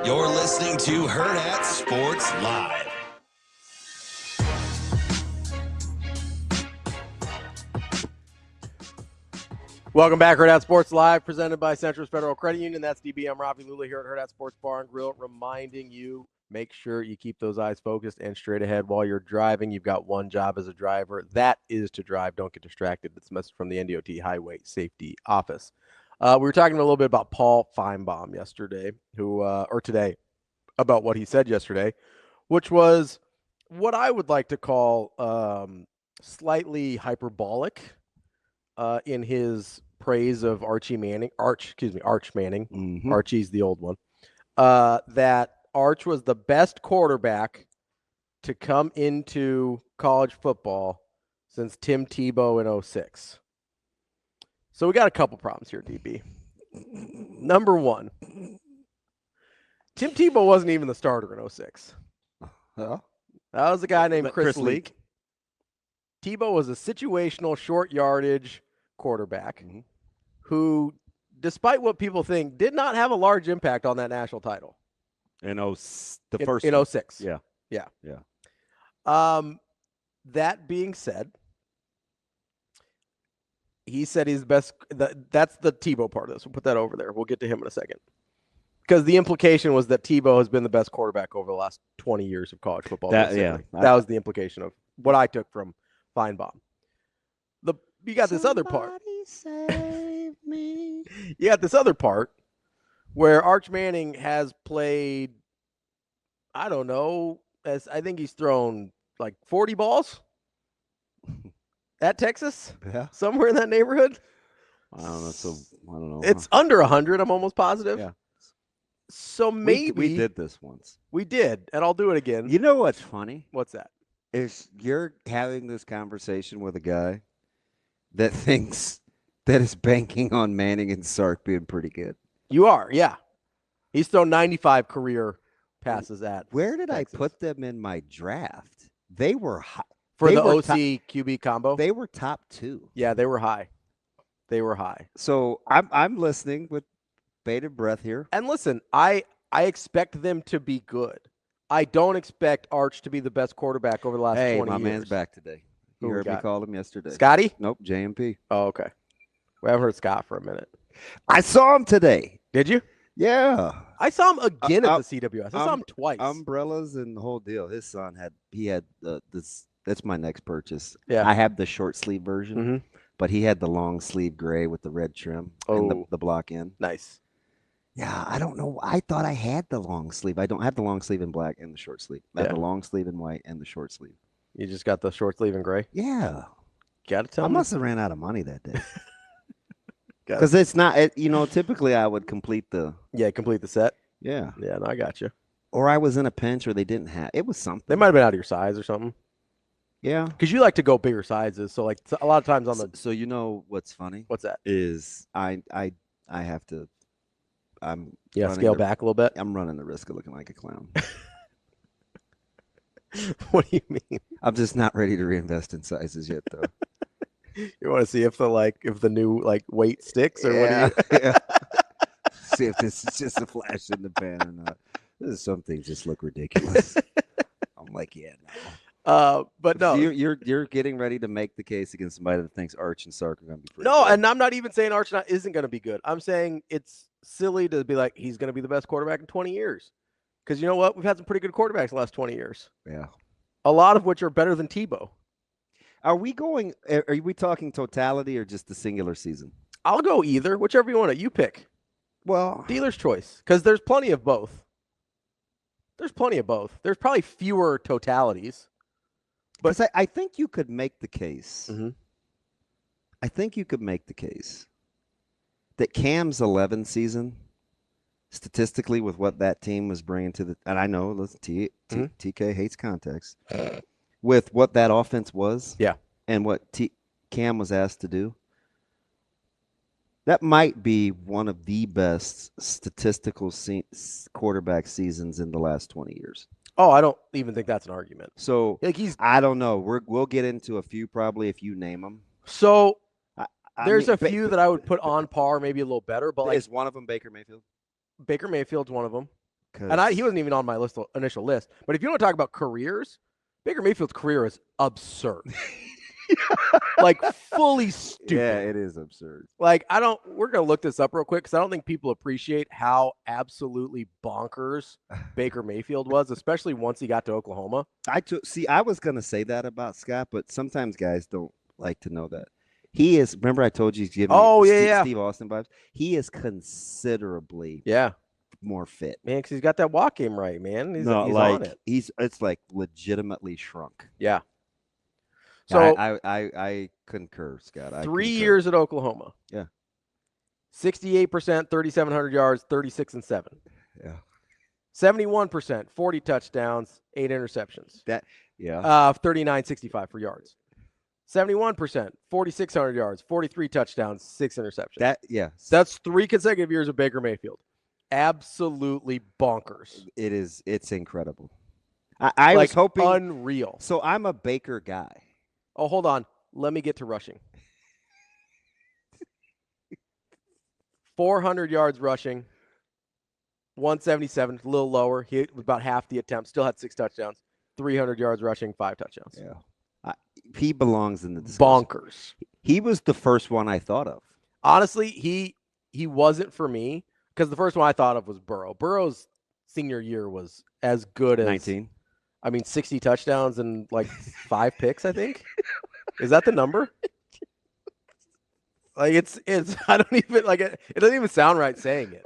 You're listening to Hurrdat Sports Live. Welcome back, Hurrdat Sports Live, presented by Central Federal Credit Union. That's DB. I'm Ravi, Lulla here at Hurrdat Sports Bar and Grill, reminding you, make sure you keep those eyes focused and straight ahead while you're driving. You've got one job as a driver. That is to drive. Don't get distracted. It's a message from the NDOT Highway Safety Office. We were talking a little bit about Paul Finebaum yesterday, or today, about what he said yesterday, which was what I would like to call slightly hyperbolic in his praise of Arch Manning. Mm-hmm. Archie's the old one. That Arch was the best quarterback to come into college football since Tim Tebow in 06. So we got a couple problems here, DB. Number one, Tim Tebow wasn't even the starter in 06. Huh? That was a guy named Chris Leak. Leak. Tebow was a situational, short yardage quarterback who, despite what people think, did not have a large impact on that national title. In 06. Yeah. Yeah. That being said, he said he's the best. That's the Tebow part of this. We'll put that over there. We'll get to him in a second. Because the implication was that Tebow has been the best quarterback over the last 20 years of college football. That was the implication of what I took from Finebaum. You got this other part. Save me. You got this other part where Arch Manning has played, I don't know, I think he's thrown like 40 balls at Texas. Yeah. Somewhere in that neighborhood. I don't know. It's under 100, I'm almost positive. Yeah. So maybe we did this once. We did, and I'll do it again. You know what's funny? What's that? Is you're having this conversation with a guy that thinks that is banking on Manning and Sark being pretty good. You are, yeah. He's thrown 95 career passes at. Where did Texas. I put them in my draft? They were high. For the OC QB combo? They were top 2. Yeah, they were high. So I'm listening with bated breath here. And listen, I expect them to be good. I don't expect Arch to be the best quarterback over the last 20 years. Hey, my man's back today. You heard me call him yesterday. Scotty? Nope, JMP. Oh, okay. We haven't heard Scott for a minute. I saw him today. Did you? Yeah. I saw him again at the CWS. I saw him twice. Umbrellas and the whole deal. His son had this. That's my next purchase. Yeah. I have the short sleeve version, but he had the long sleeve gray with the red trim and the block end. Nice. Yeah, I don't know. I thought I had the long sleeve. I don't have the long sleeve in black and the short sleeve. I have the long sleeve in white and the short sleeve. You just got the short sleeve in gray? Yeah. Got to tell me. I must have ran out of money that day. Because it's not, typically I would complete the set. Yeah. Yeah, no, I got you. Or I was in a pinch or they didn't have, it was something. They might have been out of your size or something. Yeah. Because you like to go bigger sizes. So, like, a lot of times on the. So, you know what's funny? What's that? Is I have to, scale back a little bit. I'm running the risk of looking like a clown. What do you mean? I'm just not ready to reinvest in sizes yet, though. You want to see if the new weight sticks or what? Yeah. See if this is just a flash in the pan or not. Some things just look ridiculous. I'm like, yeah, no. But no, you're getting ready to make the case against somebody that thinks Arch and Sark are going to be pretty no, good. And I'm not even saying Arch isn't going to be good. I'm saying it's silly to be like he's going to be the best quarterback in 20 years. Because you know what? We've had some pretty good quarterbacks the last 20 years. Yeah. A lot of which are better than Tebow. Are we talking totality or just the singular season? I'll go either, whichever you want to. You pick. Well, dealer's choice, because there's plenty of both. There's probably fewer totalities. But I think you could make the case. Mm-hmm. I think you could make the case that Cam's 11 season, statistically, with what that team was bringing to the, and I know, listen, TK hates context, with what that offense was, and what Cam was asked to do, that might be one of the best statistical quarterback seasons in the last 20 years. Oh, I don't even think that's an argument. So I don't know. We'll get into a few probably if you name them. So there's a few that I would put on par, maybe a little better. But is one of them Baker Mayfield? Baker Mayfield's one of them. And he wasn't even on my initial list. But if you want to talk about careers, Baker Mayfield's career is absurd. Like fully stupid. Yeah, it is absurd. Like we're going to look this up real quick because I don't think people appreciate how absolutely bonkers Baker Mayfield was, especially once he got to Oklahoma. I was going to say that about Scott, but sometimes guys don't like to know that. He is, remember I told you he's giving Steve Austin vibes? He is considerably more fit. Man, because he's got that walk game right, man. He's on it. It's like legitimately shrunk. Yeah. So I concur, Scott. 3 years at Oklahoma. Yeah. 68%, 3,700 yards, 36-7. Yeah. 71%, 40 touchdowns, 8 interceptions. 39.65 for yards. 71%, 4,600 yards, 43 touchdowns, 6 interceptions. That's 3 consecutive years of Baker Mayfield. Absolutely bonkers. It's incredible. I was hoping unreal. So I'm a Baker guy. Oh, hold on. Let me get to rushing. 400 yards rushing. 177, a little lower. He was about half the attempt. Still had 6 touchdowns. 300 yards rushing, 5 touchdowns. Yeah. He belongs in the discussion. Bonkers. He was the first one I thought of. Honestly, he wasn't for me because the first one I thought of was Burrow. Burrow's senior year was as good as 19. 60 touchdowns and like 5 picks, I think. Is that the number? Like it's I don't even like it. It doesn't even sound right saying it.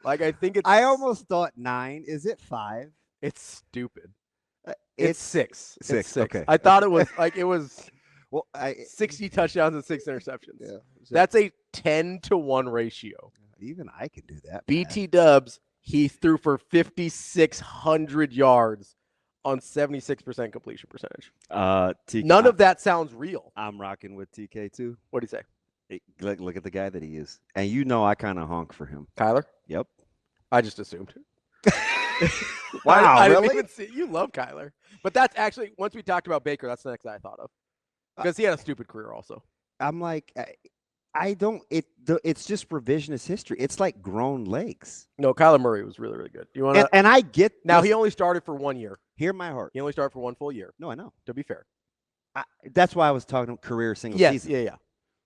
Like I think it's. I almost thought 9. Is it 5? It's stupid. It's 6. 6. It's 6. Okay. I thought it was like it was. Well, 60 touchdowns and 6 interceptions. Yeah. That's a 10-to-1 ratio. Even I can do that. BT Dubs. He threw for 5,600 yards on 76% completion percentage. None of that sounds real. I'm rocking with TK too. What do you say? Look at the guy that he is. And you know I kind of honk for him. Kyler? Yep. I just assumed. Wow, I really? didn't even see. You love Kyler. But that's actually, once we talked about Baker, that's the next guy I thought of. Because he had a stupid career also. I'm like, it's just revisionist history. It's like grown legs. No, Kyler Murray was really, really good. You want to? And I get now he only started for 1 year. Hear my heart. He only started for 1 full year. No, I know. To be fair. That's why I was talking career single season. Yeah.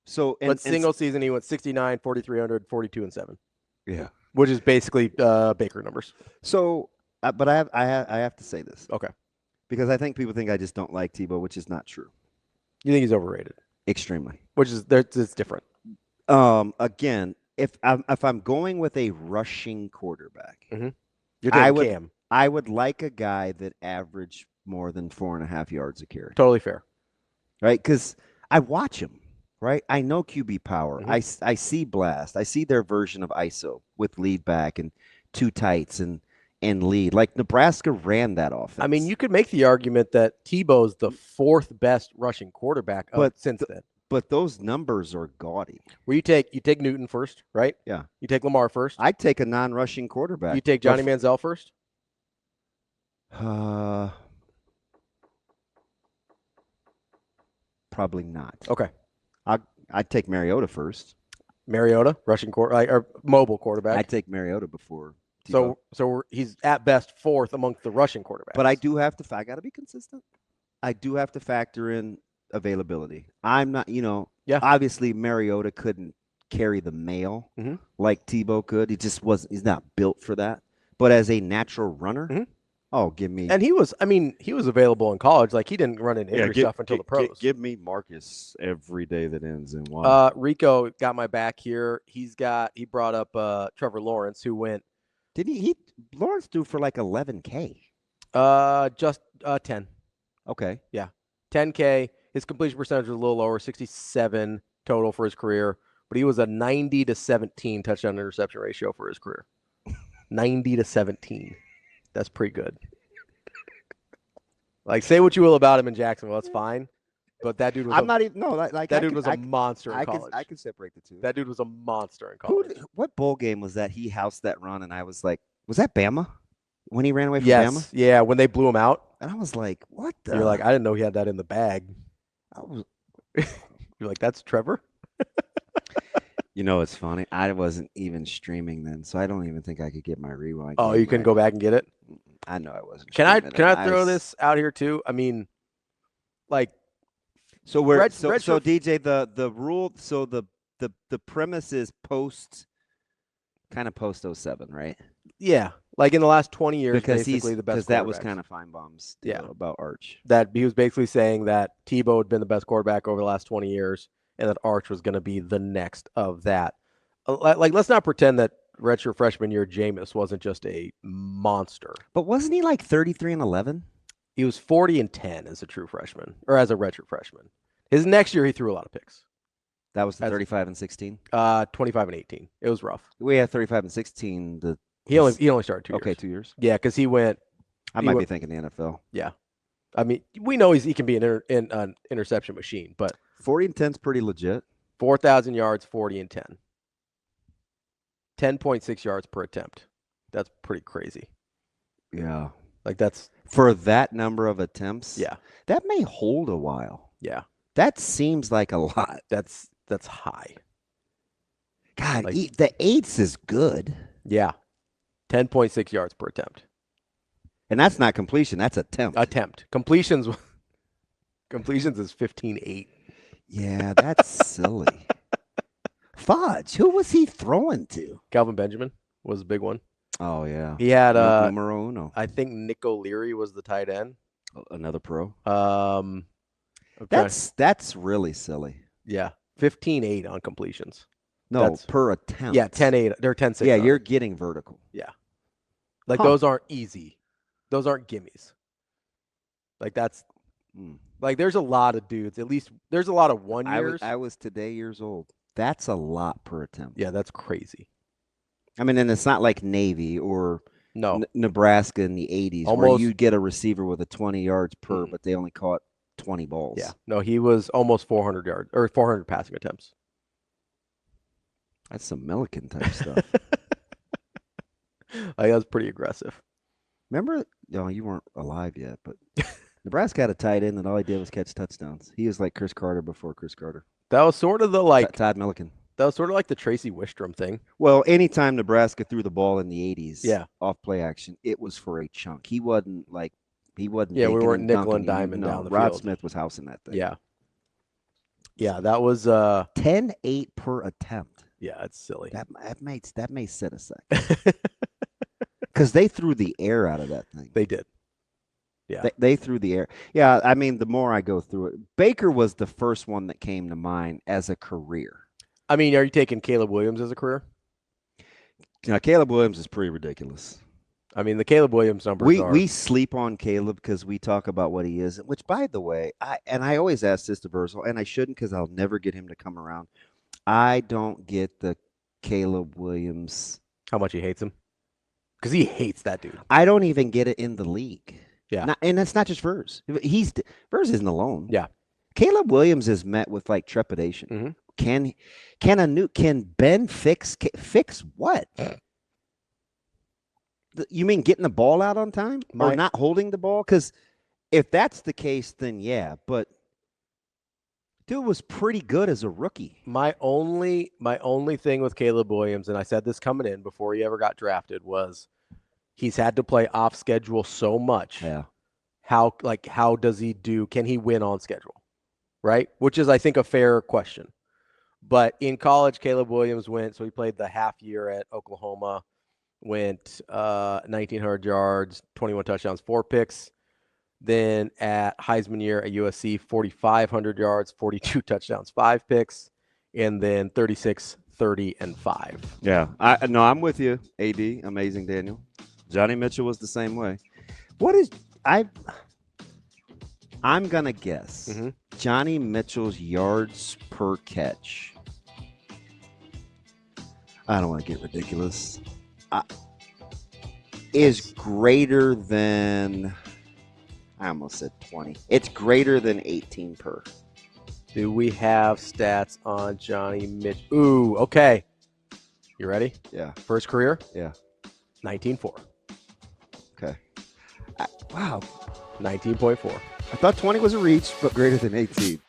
So, single season, he went 69, 4,300, 42-7. Yeah. Which is basically Baker numbers. So, but I have to say this. Okay. Because I think people think I just don't like Tebow, which is not true. You think he's overrated? Extremely. Which is it's different. Again, if I'm going with a rushing quarterback, You're taking Cam. I would like a guy that averaged more than 4.5 yards a carry. Totally fair. Right? Because I watch him, right? I know QB power. I see blast. I see their version of ISO with lead back and 2 tights and lead. Like Nebraska ran that offense. I mean, you could make the argument that Tebow's the 4th best rushing quarterback since then. But those numbers are gaudy. Where you take Newton first, right? Yeah. You take Lamar first. I'd take a non-rushing quarterback. You take Johnny Manziel first. Probably not. Okay. I'd take Mariota first. Mariota, rushing or mobile quarterback. I'd take Mariota before Tebow. So he's at best 4th amongst the rushing quarterbacks. But I do have to. I got to be consistent. I do have to factor in availability. I'm not. Obviously Mariota couldn't carry the mail like Tebow could. He just wasn't. He's not built for that. But as a natural runner. Oh, give me. And he was available in college. Like he didn't run into injury stuff until the pros. Give me Marcus every day that ends in 1. Rico got my back here. He brought up Trevor Lawrence, who went. Did he Lawrence threw for like 11K? Just 10. Okay. Yeah. 10K. His completion percentage was a little lower, 67 total for his career, but he was a 90-17 touchdown interception ratio for his career. 90-17. That's pretty good. Like, say what you will about him in Jacksonville, that's fine. But that dude was that dude was a monster in college. I can separate the two. That dude was a monster in college. What bowl game was that? He housed that run, and I was like, was that Bama? When he ran away from Bama? Yeah, when they blew him out. And I was like, what the? You're like, I didn't know he had that in the bag. You're like, that's Trevor? You know, it's funny. I wasn't even streaming then, so I don't even think I could get my rewind. Oh, you can go back and get it? I know I wasn't. Can I streaming it. throw this out here too? I mean, like, so we're Red- so, Red so Shirt- DJ the rule. So the premise is post 07, right? yeah, like in the last 20 years, Because basically the best. because that was quarterbacks. kind of Finebaum's Yeah. about Arch. That he was basically saying that Tebow had been the best quarterback over the last 20 years, and that Arch was going to be the next of that. Like, let's not pretend that redshirt freshman year Jameis wasn't just a monster. But wasn't he like 33-11? He was 40-10 as a true freshman, or as a redshirt freshman. His next year, he threw a lot of picks. That was the 35-16. 25-18. It was rough. We had 35-16. He only started 2 years. Okay, 2 years. Yeah, because he went. I might be thinking the NFL. Yeah, I mean, we know he can be an interception machine, but 40-10 is pretty legit. 4,000 yards, 40-10. 10.6 yards per attempt. That's pretty crazy. Yeah. Like that's for that number of attempts. Yeah. That may hold a while. Yeah. That seems like a lot. That's high. God, Like, the eights is good. Yeah. 10.6 yards per attempt. And that's not completion. That's attempt. Completions is 15-8. Yeah, that's silly. Fudge. Who was he throwing to? Calvin Benjamin was a big one. Oh, yeah. He had numero uno. I think Nick O'Leary was the tight end. Another pro. That's really silly. Yeah. 15-8 on completions. No, per attempt. Yeah, 10-8. They're 10-6. Yeah, you're getting vertical. Yeah. Like those aren't easy. Those aren't gimmies. Like that's like there's a lot of dudes. At least there's a lot of 1 years. I was today years old. That's a lot per attempt. Yeah, that's crazy. I mean, and it's not like Navy or Nebraska in the 80s where you get a receiver with a 20 yards per, but they only caught 20 balls. Yeah. No, he was almost 400 yards or 400 passing attempts. That's some Milliken type stuff. Like, that's pretty aggressive. Remember? No, you weren't alive yet, but Nebraska had a tight end and all he did was catch touchdowns. He was like Chris Carter before Chris Carter. That was sort of the Todd Milliken. That was sort of like the Tracy Wistrom thing. Well, anytime Nebraska threw the ball in the 80s, off play action, it was for a chunk. He wasn't. Yeah, we weren't nickel and diming down the Rod field. Smith was housing that thing. Yeah. Yeah, that was 10-8 per attempt. Yeah, it's silly. That may set a second. Because they threw the air out of that thing. They did. Yeah. They threw the air. Yeah, I mean, the more I go through it, Baker was the first one that came to mind as a career. I mean, are you taking Caleb Williams as a career? Now, Caleb Williams is pretty ridiculous. I mean, the Caleb Williams numbers we sleep on Caleb because we talk about what he is, which, by the way, I always ask this to Virgil, and I shouldn't because I'll never get him to come around. I don't get the Caleb Williams. How much he hates him? Because he hates that dude. I don't even get it in the league. Yeah. And that's not just Vers. Vers isn't alone. Yeah. Caleb Williams is met with like trepidation. Mm-hmm. Can Ben fix what? You mean getting the ball out on time or not holding the ball? Because if that's the case, then yeah. But dude was pretty good as a rookie. My only thing with Caleb Williams, and I said this coming in before he ever got drafted, was he's had to play off schedule so much. Yeah. How does he do? Can he win on schedule? Right? Which is, I think, a fair question. But in college, Caleb Williams went, so he played the half year at Oklahoma, went 1,900 yards, 21 touchdowns, 4 picks. Then at Heisman year at USC, 4,500 yards, 42 touchdowns, 5 picks, and then 36, 30, and 5. Yeah. I'm with you, AD. Amazing, Daniel. Johnny Mitchell was the same way. I'm going to guess Johnny Mitchell's yards per catch. I don't want to get ridiculous. Is greater than, I almost said 20. It's greater than 18 per. Do we have stats on Johnny Mitchell? Ooh, okay. You ready? Yeah. First career? Yeah. 19.4. Okay. Wow. 19.4. I thought 20 was a reach, but greater than 18.